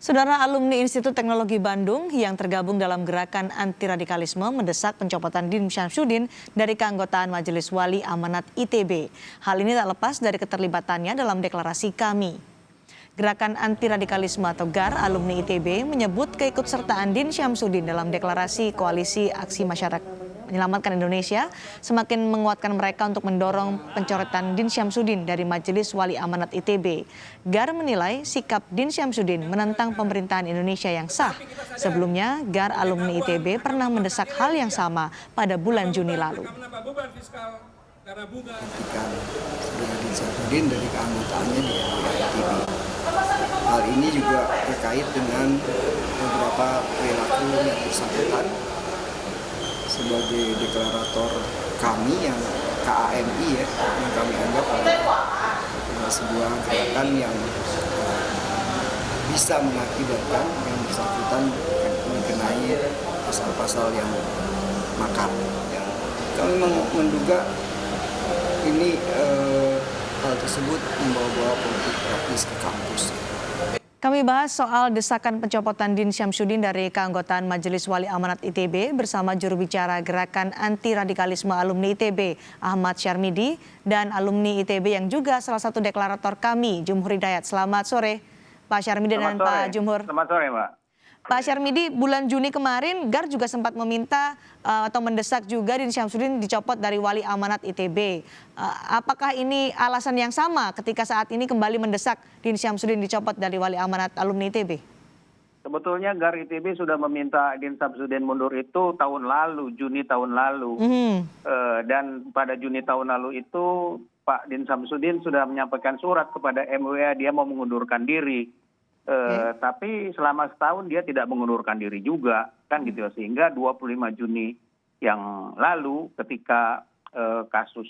Saudara alumni Institut Teknologi Bandung yang tergabung dalam gerakan anti radikalisme mendesak pencopotan Din Syamsuddin dari keanggotaan Majelis Wali Amanat ITB. Hal ini tak lepas dari keterlibatannya dalam deklarasi Kami. Gerakan anti radikalisme atau GAR alumni ITB menyebut keikutsertaan Din Syamsuddin dalam deklarasi Koalisi Aksi Masyarakat Menyelamatkan Indonesia semakin menguatkan mereka untuk mendorong pencoretan Din Syamsuddin dari Majelis Wali Amanat ITB. GAR menilai sikap Din Syamsuddin menentang pemerintahan Indonesia yang sah. Sebelumnya, GAR alumni ITB pernah mendesak hal yang sama pada bulan Juni lalu. Din Syamsuddin dari keanggotaannya di ITB. Hal ini juga terkait dengan beberapa perilaku yang bersangkutan sebagai deklarator kami yang KAMI yang kami anggap adalah sebuah gerakan yang bisa mengakibatkan yang bersangkutan mengenai pasal-pasal yang makar. Yang kami menduga ini hal tersebut membawa-bawa politik praktis ke kampus. Kami bahas soal desakan pencopotan Din Syamsuddin dari keanggotaan Majelis Wali Amanat ITB bersama juru bicara Gerakan Anti Radikalisme Alumni ITB, Ahmad Syarmidi, dan alumni ITB yang juga salah satu deklarator Kami, Jumhur Hidayat. Selamat sore, Pak Syarmidi dan Pak Jumhur. Selamat sore, Mbak. Pak Syarmidi, bulan Juni kemarin GAR juga sempat meminta atau mendesak juga Din Syamsuddin dicopot dari Wali Amanat ITB. Apakah ini alasan yang sama ketika saat ini kembali mendesak Din Syamsuddin dicopot dari Wali Amanat alumni ITB? Sebetulnya GAR ITB sudah meminta Din Syamsuddin mundur itu tahun lalu, Juni tahun lalu. Dan pada Juni tahun lalu itu Pak Din Syamsuddin sudah menyampaikan surat kepada MWA dia mau mengundurkan diri. Tapi selama setahun dia tidak mengundurkan diri juga, kan gitu ya. Sehingga 25 Juni yang lalu ketika kasus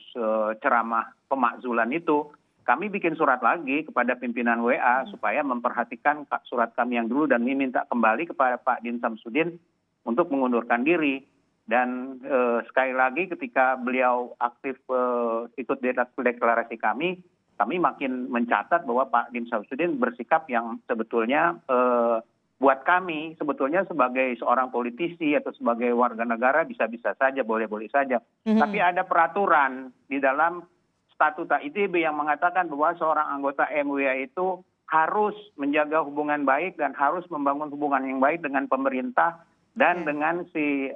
ceramah pemakzulan itu, kami bikin surat lagi kepada pimpinan WA supaya memperhatikan surat kami yang dulu dan meminta kembali kepada Pak Din Syamsuddin untuk mengundurkan diri. Dan sekali lagi ketika beliau aktif ikut deklarasi kami makin mencatat bahwa Pak Din Syamsuddin bersikap yang sebetulnya buat kami sebetulnya sebagai seorang politisi atau sebagai warga negara bisa-bisa saja, boleh-boleh saja. Tapi ada peraturan di dalam statuta ITB yang mengatakan bahwa seorang anggota MWA itu harus menjaga hubungan baik dan harus membangun hubungan yang baik dengan pemerintah dan dengan si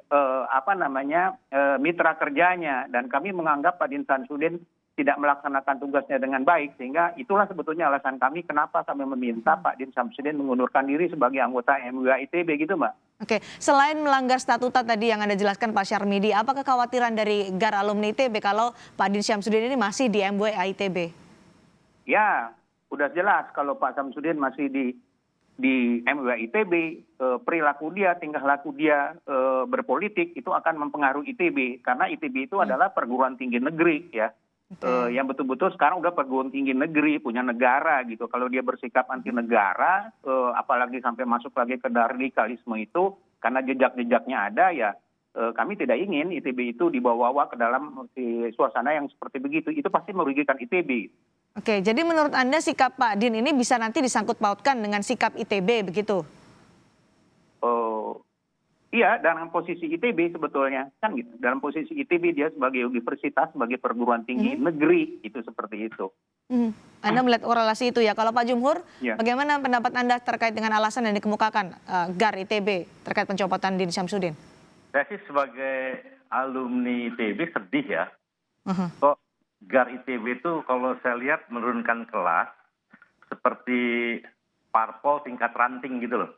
mitra kerjanya. Dan kami menganggap Pak Din Syamsuddin tidak melaksanakan tugasnya dengan baik, sehingga itulah sebetulnya alasan kami kenapa kami meminta Pak Din Syamsuddin mengundurkan diri sebagai anggota MWA ITB gitu, Mbak. Oke, selain melanggar statuta tadi yang Anda jelaskan Pak Syarmidi, apa kekhawatiran dari GAR alumni ITB kalau Pak Din Syamsuddin ini masih di MWA ITB? Ya, udah jelas kalau Pak Syamsuddin masih di MWA ITB, perilaku dia, tingkah laku dia berpolitik itu akan mempengaruhi ITB, karena ITB itu adalah perguruan tinggi negeri ya. Yang betul-betul sekarang udah perguruan tinggi negeri, punya negara gitu. Kalau dia bersikap anti negara, apalagi sampai masuk lagi ke radikalisme itu, karena jejak-jejaknya ada ya, kami tidak ingin ITB itu dibawa-bawa ke dalam suasana yang seperti begitu. Itu pasti merugikan ITB. Oke, jadi menurut Anda sikap Pak Din ini bisa nanti disangkut pautkan dengan sikap ITB begitu? Iya, dalam posisi ITB sebetulnya kan gitu. Dalam posisi ITB dia sebagai universitas, sebagai perguruan tinggi negeri itu seperti itu. Anda melihat korelasi itu ya. Kalau Pak Jumhur, bagaimana pendapat Anda terkait dengan alasan yang dikemukakan GAR ITB terkait pencopotan Din Syamsuddin? Saya sih sebagai alumni ITB sedih ya. Kok GAR ITB itu kalau saya lihat menurunkan kelas seperti parpol tingkat ranting gitu loh.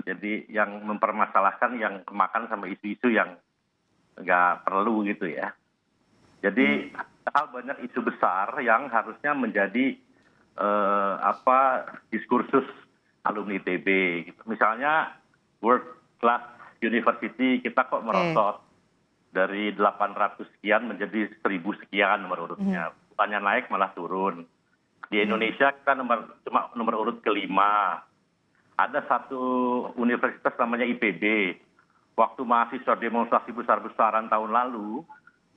Jadi yang mempermasalahkan yang kemakan sama isu-isu yang nggak perlu gitu ya. Jadi hal banyak isu besar yang harusnya menjadi diskursus alumni ITB. Gitu. Misalnya World Class University kita kok merosot dari 800 sekian menjadi 1000 sekian nomor urutnya. Bukannya naik malah turun. Di Indonesia kita cuma nomor urut kelima. Ada satu universitas namanya IPB. Waktu mahasiswa demonstrasi besar-besaran tahun lalu,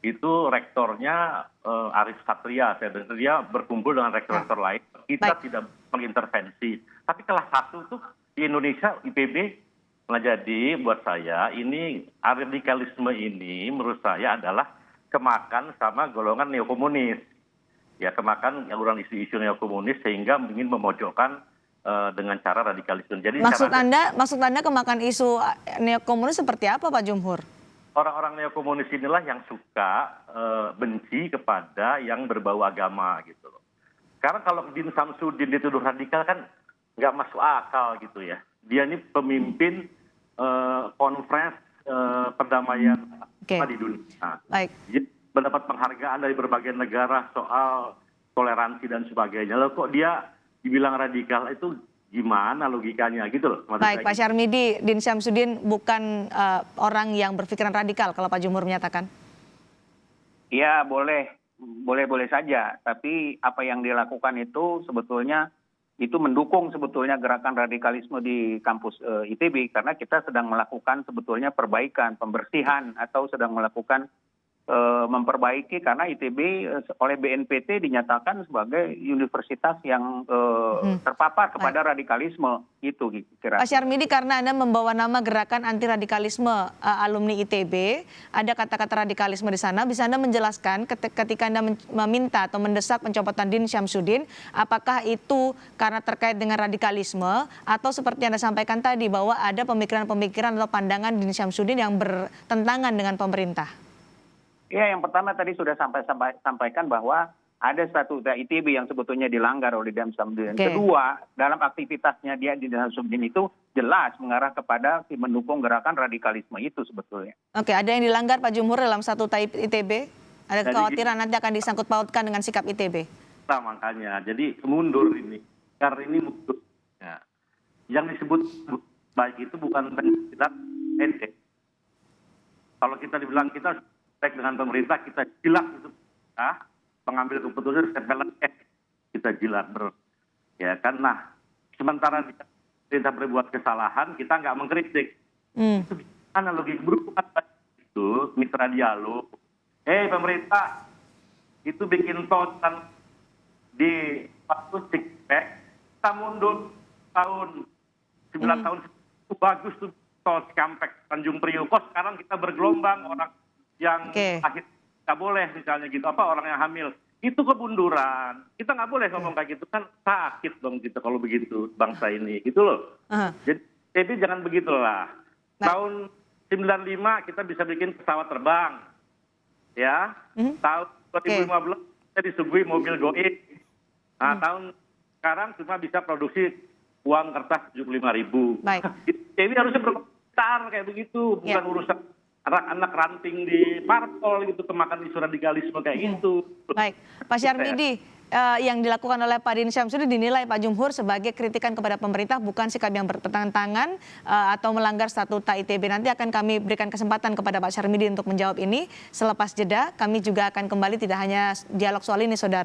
itu rektornya Arif Satria. Saya dengar dia berkumpul dengan rektor-rektor lain. Kita tidak mengintervensi. Tapi kelas 1 itu di Indonesia IPB jadi buat saya ini radikalisme ini menurut saya adalah kemakan sama golongan neokomunis. Ya kemakan golongan isu-isu neokomunis sehingga ingin memojokkan dengan cara radikalisme. Jadi Maksud Anda kemakan isu neokomunis seperti apa Pak Jumhur? Orang-orang neokomunis inilah yang suka benci kepada yang berbau agama gitu loh. Karena kalau Din Samsudin dituduh radikal kan nggak masuk akal gitu ya. Dia ini pemimpin konferensi perdamaian di dunia. Baik. Dia mendapat penghargaan dari berbagai negara soal toleransi dan sebagainya. Lalu kok dia dibilang radikal itu gimana logikanya gitu loh. Baik, Pak Syarmidi, Din Syamsuddin bukan orang yang berpikiran radikal kalau Pak Jumhur menyatakan. Ya boleh saja. Tapi apa yang dilakukan itu sebetulnya itu mendukung sebetulnya gerakan radikalisme di kampus ITB karena kita sedang melakukan sebetulnya perbaikan, pembersihan atau sedang melakukan memperbaiki karena ITB oleh BNPT dinyatakan sebagai universitas yang terpapar kepada radikalisme itu kira. Pak Syarmidi, karena Anda membawa nama gerakan anti radikalisme alumni ITB, ada kata-kata radikalisme di sana, bisa Anda menjelaskan ketika Anda meminta atau mendesak pencopotan Din Syamsuddin, apakah itu karena terkait dengan radikalisme atau seperti Anda sampaikan tadi bahwa ada pemikiran-pemikiran atau pandangan Din Syamsuddin yang bertentangan dengan pemerintah? Ya, yang pertama tadi sudah sampaikan bahwa ada statuta ITB yang sebetulnya dilanggar oleh Din Syamsuddin. Kedua, dalam aktivitasnya dia di Din Syamsuddin itu jelas mengarah kepada mendukung gerakan radikalisme itu sebetulnya. Oke, ada yang dilanggar Pak Jumhur dalam statuta ITB? Ada kekhawatiran nanti akan disangkut pautkan dengan sikap ITB? Nah, makanya, jadi mundur ini. Karena ini mundur. Ya. Yang disebut baik itu bukan penjilat ente. Kalau kita dibilang kita baik dengan pemerintah, kita jilat itu. Pengambil keputusan kita jilat ya kan. Nah, sementara pemerintah berbuat kesalahan, kita nggak mengkritik. Itu analogi buruk itu mitra dialog. Pemerintah itu bikin tol di waktu Cikpek, kita mundur tahun 9 tahun itu bagus tuh tol Cikampek Tanjung Priok. Kok sekarang kita bergelombang orang yang akhirnya nggak boleh misalnya gitu, orang yang hamil itu kebunduran. Kita nggak boleh ngomong kayak gitu kan, sakit dong kita kalau begitu bangsa ini gitu loh. Jadi jangan begitulah. Tahun 95 kita bisa bikin pesawat terbang, ya. Tahun 2015 kita disuguhi mobil goib. Nah, tahun sekarang cuma bisa produksi uang kertas 75.000. Jadi harusnya berkomentar kayak begitu, bukan urusan anak-anak ranting di parpol gitu kemakan isu radikalisme kayak gitu. Baik, Pak Syarmidi, yang dilakukan oleh Pak Din Syamsuddin dinilai Pak Jumhur sebagai kritikan kepada pemerintah, bukan sikap yang bertentangan atau melanggar statuta ITB. Nanti akan kami berikan kesempatan kepada Pak Syarmidi untuk menjawab ini. Selepas jeda, kami juga akan kembali tidak hanya dialog soal ini, Saudara.